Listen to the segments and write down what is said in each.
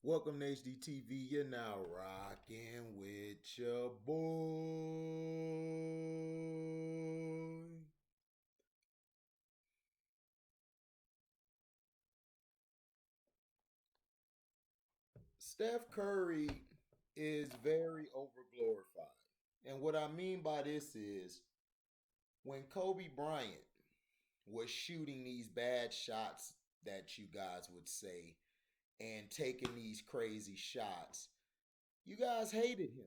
Welcome to HDTV. You're now rocking with your boy. Steph Curry is very overglorified. And what I mean by this is when Kobe Bryant was shooting these bad shots that you guys would say and taking these crazy shots, you guys hated him.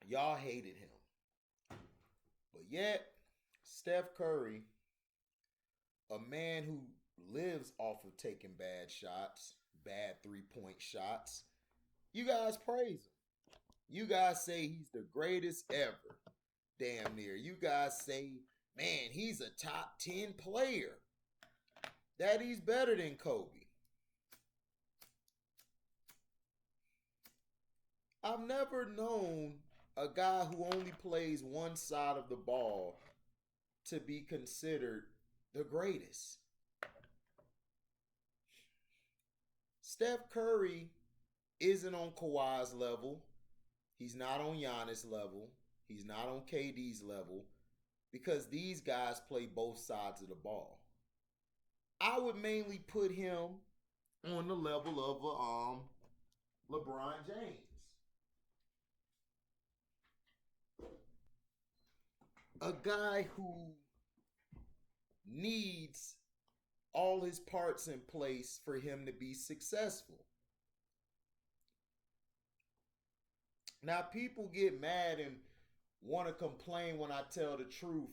Y'all hated him. But yet, Steph Curry, a man who lives off of taking bad shots, bad 3-point shots, you guys praise him. You guys say he's the greatest ever. Damn near. You guys say, man, he's a top 10 player. That he's better than Kobe. I've never known a guy who only plays one side of the ball to be considered the greatest. Steph Curry isn't on Kawhi's level. He's not on Giannis' level. He's not on KD's level because these guys play both sides of the ball. I would mainly put him on the level of LeBron James. A guy who needs all his parts in place for him to be successful. Now, people get mad and want to complain when I tell the truth.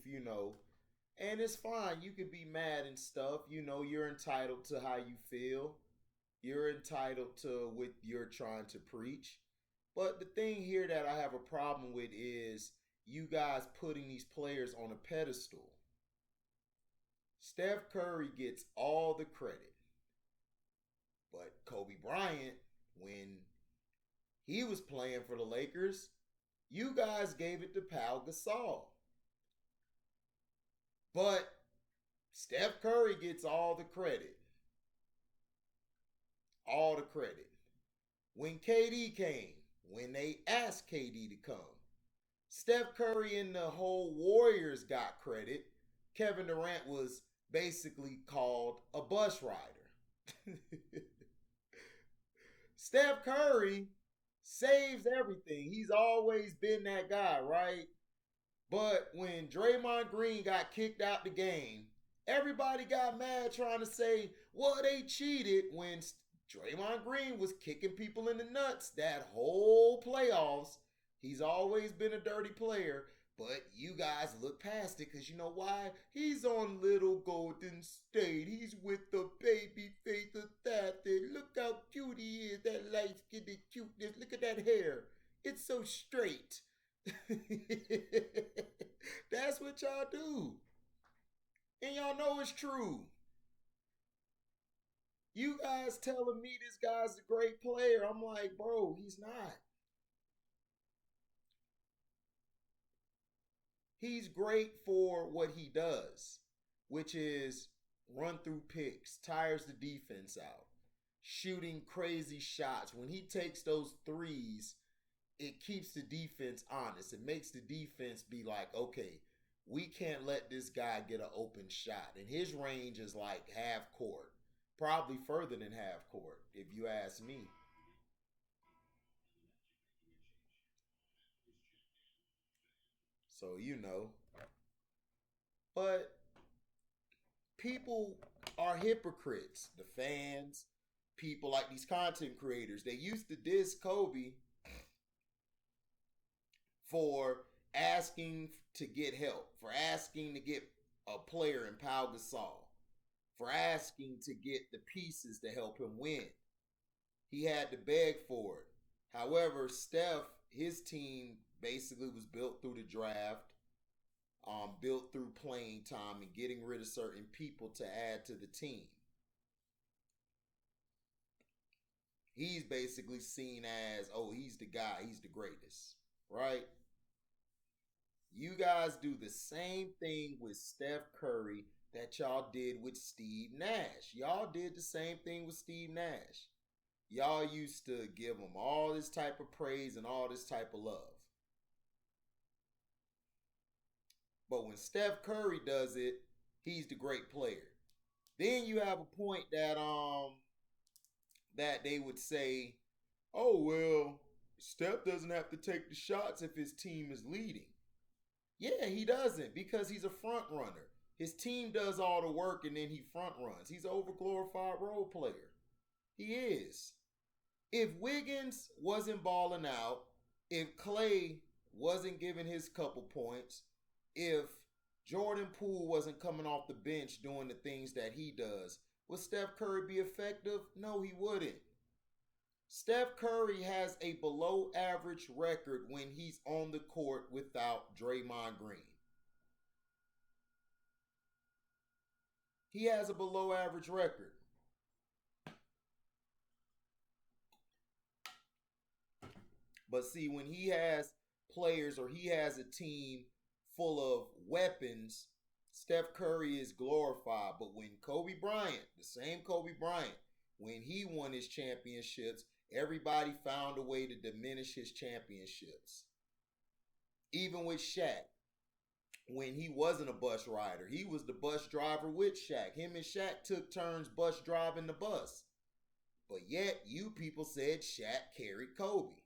And it's fine. You can be mad and stuff. You're entitled to how you feel. You're entitled to what you're trying to preach. But the thing here that I have a problem with is you guys putting these players on a pedestal. Steph Curry gets all the credit. But Kobe Bryant, when he was playing for the Lakers, you guys gave it to Pau Gasol. But Steph Curry gets all the credit. All the credit. When KD came, when they asked KD to come, Steph Curry and the whole Warriors got credit. Kevin Durant was basically called a bus rider. Steph Curry saves everything. He's always been that guy, right? But when Draymond Green got kicked out the game, everybody got mad trying to say, well, they cheated when Draymond Green was kicking people in the nuts that whole playoffs. He's always been a dirty player, but you guys look past it because you know why? He's on Little Golden State. He's with the baby face of that. Look how cute he is, that light-skinned cuteness. Look at that hair. It's so straight. That's what y'all do. And y'all know it's true. You guys telling me this guy's a great player. I'm like, bro, he's not. He's great for what he does, which is run through picks, tires the defense out, shooting crazy shots. When he takes those threes, it keeps the defense honest. It makes the defense be like, okay, we can't let this guy get an open shot. And his range is like half court, probably further than half court, if you ask me. So. But people are hypocrites. The fans, people like these content creators, they used to diss Kobe for asking to get help, for asking to get a player in Pau Gasol, for asking to get the pieces to help him win. He had to beg for it. However, Steph, his team basically was built through the draft, built through playing time and getting rid of certain people to add to the team. He's basically seen as, oh, he's the guy, he's the greatest, right? You guys do the same thing with Steph Curry that y'all did with Steve Nash. Y'all did the same thing with Steve Nash. Y'all used to give him all this type of praise and all this type of love. But when Steph Curry does it, he's the great player. Then you have a point that they would say, "Oh well, Steph doesn't have to take the shots if his team is leading." Yeah, he doesn't because he's a front runner. His team does all the work and then he front runs. He's an overglorified role player. He is. If Wiggins wasn't balling out, if Clay wasn't giving his couple points, if Jordan Poole wasn't coming off the bench doing the things that he does, would Steph Curry be effective? No, he wouldn't. Steph Curry has a below average record when he's on the court without Draymond Green. He has a below average record. But see, when he has players or he has a team full of weapons, Steph Curry is glorified. But when Kobe Bryant, the same Kobe Bryant, when he won his championships, everybody found a way to diminish his championships. Even with Shaq, when he wasn't a bus rider, he was the bus driver with Shaq. Him and Shaq took turns bus driving the bus. But yet, you people said Shaq carried Kobe.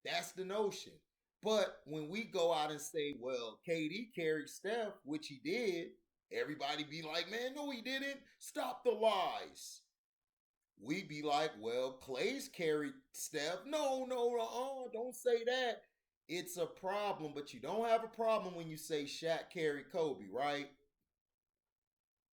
That's the notion. But when we go out and say, well, KD carried Steph, which he did, everybody be like, man, no, he didn't. Stop the lies. We be like, well, Clay's carried Steph. No, don't say that. It's a problem, but you don't have a problem when you say Shaq carried Kobe, right?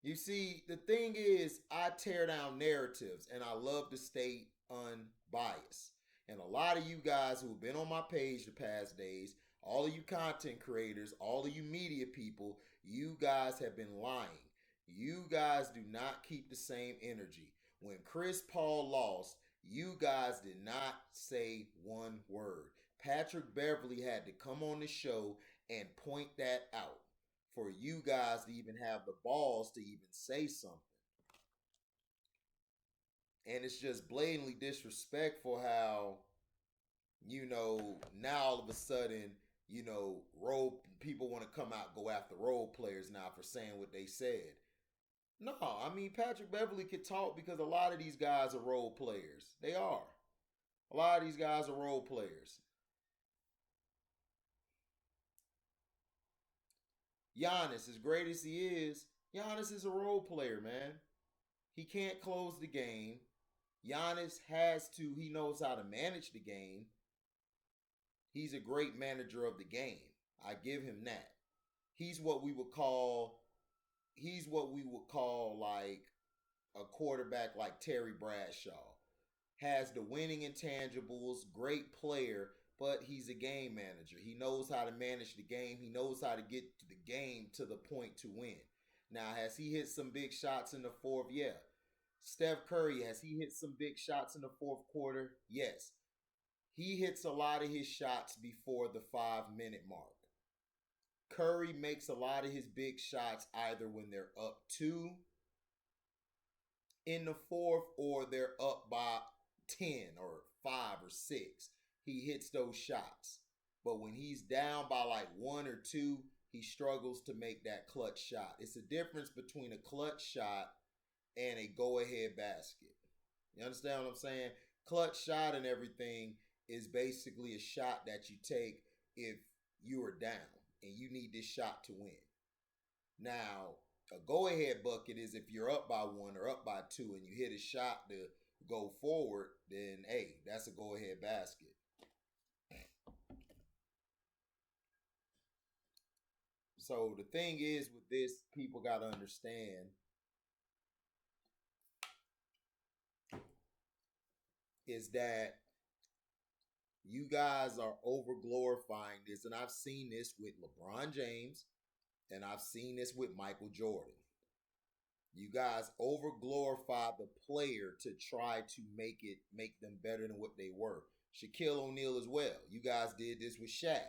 You see, the thing is, I tear down narratives and I love to stay unbiased. And a lot of you guys who've been on my page the past days, all of you content creators, all of you media people, you guys have been lying. You guys do not keep the same energy. When Chris Paul lost, you guys did not say one word. Patrick Beverly had to come on the show and point that out for you guys to even have the balls to even say something. And it's just blatantly disrespectful how, now all of a sudden, role people want to come out, go after role players now for saying what they said. No, I mean, Patrick Beverly could talk because a lot of these guys are role players. They are. A lot of these guys are role players. Giannis, as great as he is, Giannis is a role player, man. He can't close the game. Giannis he knows how to manage the game. He's a great manager of the game. I give him that. He's what we would call like a quarterback like Terry Bradshaw. Has the winning intangibles, great player, but he's a game manager. He knows how to manage the game. He knows how to get the game to the point to win. Now, has he hit some big shots in the fourth? Yeah. Steph Curry, has he hit some big shots in the fourth quarter? Yes. He hits a lot of his shots before the 5-minute mark. Curry makes a lot of his big shots either when they're up 2 in the fourth or they're up by 10 or 5 or 6. He hits those shots. But when he's down by like 1 or 2, he struggles to make that clutch shot. It's a difference between a clutch shot and a go-ahead basket. You understand what I'm saying? Clutch shot and everything is basically a shot that you take if you are down and you need this shot to win. Now, a go-ahead bucket is if you're up by 1 or up by 2 and you hit a shot to go forward, then, hey, that's a go-ahead basket. So the thing is with this, people got to understand is that you guys are over glorifying this. And I've seen this with LeBron James and I've seen this with Michael Jordan. You guys over glorify the player to try to make them better than what they were. Shaquille O'Neal as well. You guys did this with Shaq.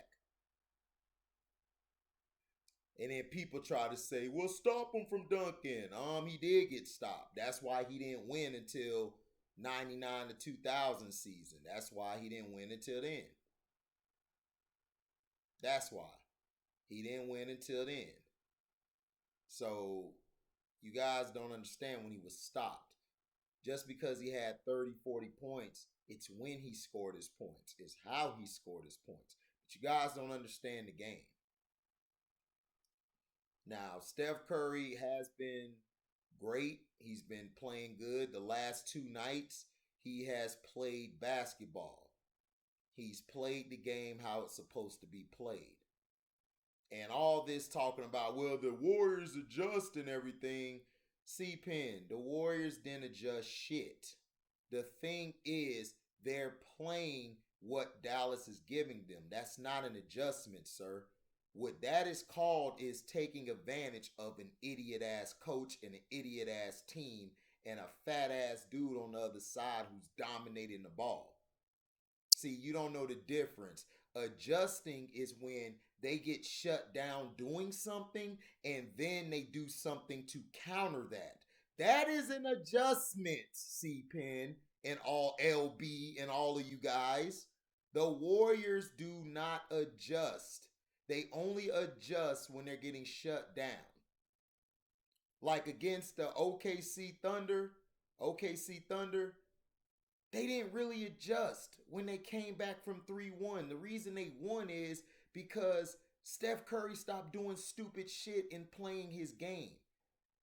And then people try to say, well, stop him from dunking. He did get stopped. That's why he didn't win until 99 to 2000 season. That's why he didn't win until then. That's why. He didn't win until then. So you guys don't understand when he was stopped. Just because he had 30, 40 points, it's when he scored his points. It's how he scored his points. But you guys don't understand the game. Now, Steph Curry has been great. He's been playing good. The last two nights, he has played basketball. He's played the game how it's supposed to be played. And all this talking about, well, the Warriors adjust and everything. C-Pen, the Warriors didn't adjust shit. The thing is, they're playing what Dallas is giving them. That's not an adjustment, sir. What that is called is taking advantage of an idiot ass coach and an idiot ass team and a fat ass dude on the other side who's dominating the ball. See, you don't know the difference. Adjusting is when they get shut down doing something and then they do something to counter that. That is an adjustment, C-Pen and all LB and all of you guys. The Warriors do not adjust. They only adjust when they're getting shut down. Like against the OKC Thunder, they didn't really adjust when they came back from 3-1. The reason they won is because Steph Curry stopped doing stupid shit and playing his game.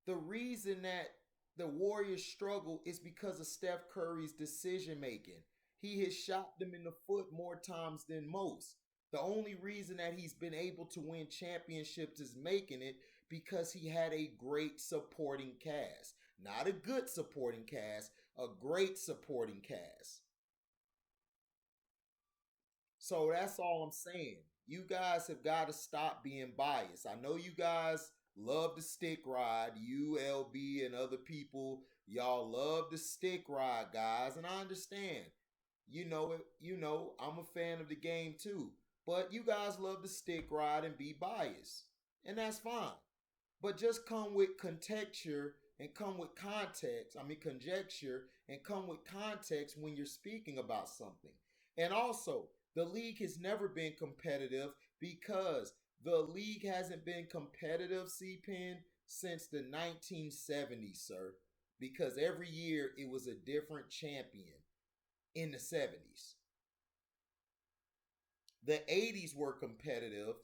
The reason that the Warriors struggle is because of Steph Curry's decision making. He has shot them in the foot more times than most. The only reason that he's been able to win championships is making it because he had a great supporting cast. Not a good supporting cast, a great supporting cast. So that's all I'm saying. You guys have got to stop being biased. I know you guys love the stick ride. You, LB, and other people, y'all love the stick ride, guys. And I understand. You know it. You know, I'm a fan of the game too. But you guys love to stick ride and be biased. And that's fine. But just come with conjecture and come with context. I mean, conjecture and come with context when you're speaking about something. And also, the league has never been competitive because the league hasn't been competitive, C-Pen, since the 1970s, sir. Because every year it was a different champion in the 70s. The 80s were competitive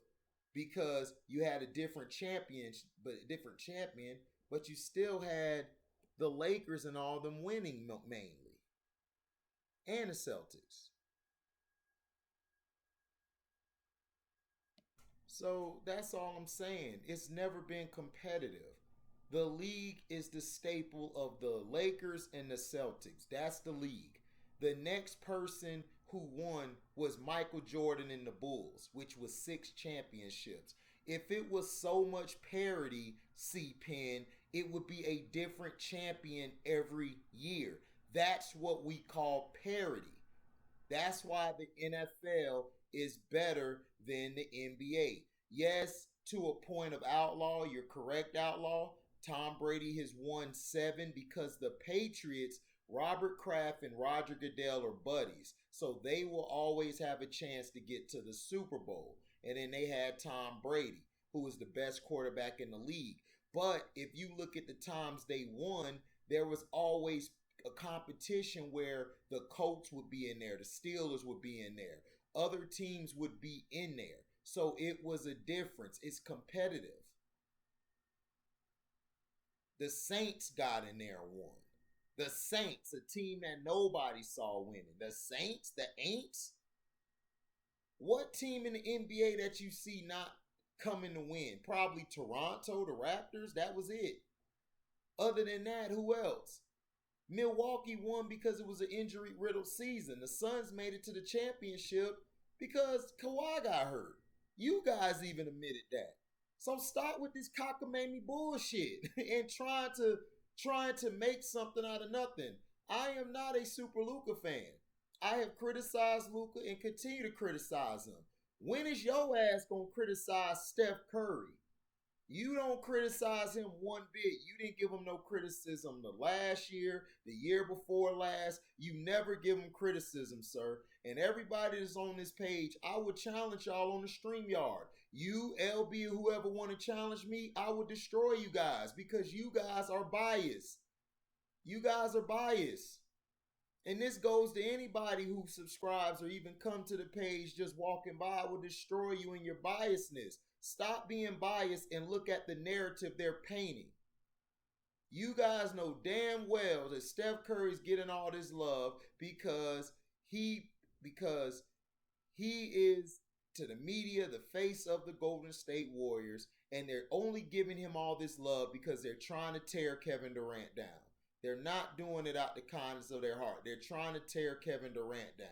because you had a different champion, but you still had the Lakers and all them winning mainly, and the Celtics. So that's all I'm saying. It's never been competitive. The league is the staple of the Lakers and the Celtics. That's the league. The next person who won was Michael Jordan and the Bulls, which was 6 championships. If it was so much parity, C-Pen, it would be a different champion every year. That's what we call parity. That's why the NFL is better than the NBA. Yes, to a point of outlaw, you're correct, outlaw. Tom Brady has won 7 because the Patriots, Robert Kraft and Roger Goodell are buddies. So they will always have a chance to get to the Super Bowl. And then they had Tom Brady, who was the best quarterback in the league. But if you look at the times they won, there was always a competition where the Colts would be in there, the Steelers would be in there, other teams would be in there. So it was a difference. It's competitive. The Saints got in there and won. The Saints, a team that nobody saw winning. The Saints, the Aints. What team in the NBA that you see not coming to win? Probably Toronto, the Raptors. That was it. Other than that, who else? Milwaukee won because it was an injury-riddled season. The Suns made it to the championship because Kawhi got hurt. You guys even admitted that. So start with this cockamamie bullshit and trying to make something out of nothing. I am not a Super Luka fan. I have criticized Luka and continue to criticize him. When is your ass gonna criticize Steph Curry? You don't criticize him one bit. You didn't give him no criticism the last year, the year before last. You never give him criticism, sir. And everybody that's on this page, I would challenge y'all on the StreamYard. You, LB, whoever want to challenge me, I would destroy you guys because you guys are biased. You guys are biased. And this goes to anybody who subscribes or even come to the page just walking by. I will destroy you in your biasness. Stop being biased and look at the narrative they're painting. You guys know damn well that Steph Curry's getting all this love he because he is to the media the face of the Golden State Warriors, and they're only giving him all this love because they're trying to tear Kevin Durant down. They're not doing it out the kindness of their heart. They're trying to tear Kevin Durant down.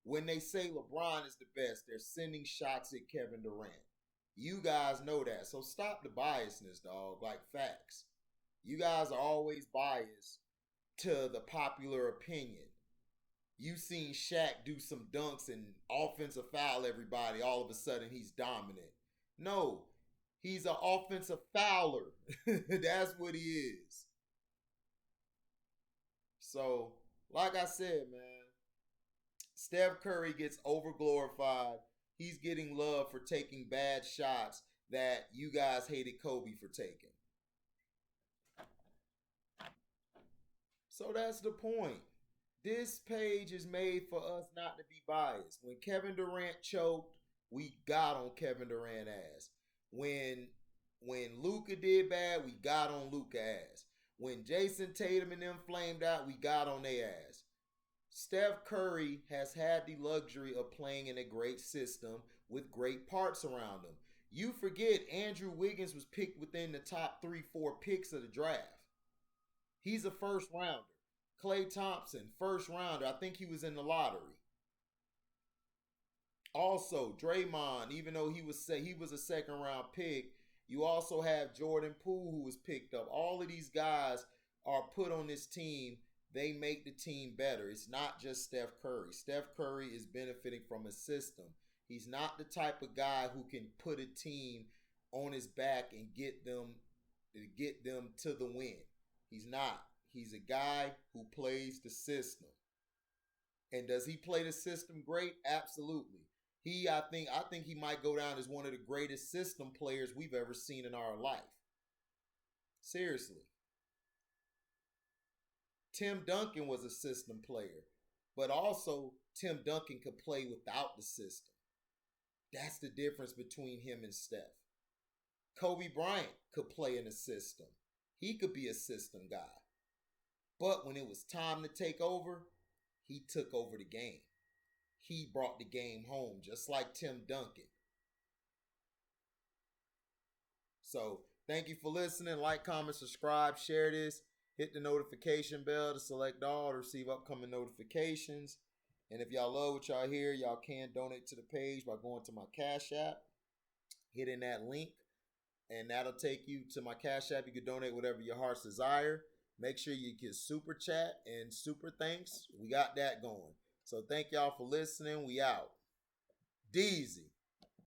When they say LeBron is the best, they're sending shots at Kevin Durant. You guys know that. So stop the biasness, dog. Like facts. You guys are always biased to the popular opinion. You seen Shaq do some dunks and offensive foul everybody. All of a sudden he's dominant. No, he's an offensive fouler. That's what he is. So, like I said, man, Steph Curry gets overglorified. He's getting love for taking bad shots that you guys hated Kobe for taking. So that's the point. This page is made for us not to be biased. When Kevin Durant choked, we got on Kevin Durant ass. When Luka did bad, we got on Luka ass. When Jason Tatum and them flamed out, we got on their ass. Steph Curry has had the luxury of playing in a great system with great parts around him. You forget Andrew Wiggins was picked within the top 3-4 picks of the draft. He's a first rounder. Klay Thompson, first rounder. I think he was in the lottery. Also, Draymond, even though he was a second round pick, you also have Jordan Poole who was picked up. All of these guys are put on this team. They make the team better. It's not just Steph Curry. Steph Curry is benefiting from a system. He's not the type of guy who can put a team on his back and get them to the win. He's not. He's a guy who plays the system. And does he play the system great? Absolutely. I think he might go down as one of the greatest system players we've ever seen in our life. Seriously. Tim Duncan was a system player, but also Tim Duncan could play without the system. That's the difference between him and Steph. Kobe Bryant could play in a system. He could be a system guy. But when it was time to take over, he took over the game. He brought the game home, just like Tim Duncan. So, thank you for listening. Like, comment, subscribe, share this. Hit the notification bell to select all to receive upcoming notifications. And if y'all love what y'all hear, y'all can donate to the page by going to my Cash App, hitting that link, and that'll take you to my Cash App. You can donate whatever your heart's desire. Make sure you get super chat and super thanks. We got that going. So thank y'all for listening. We out. Deezy.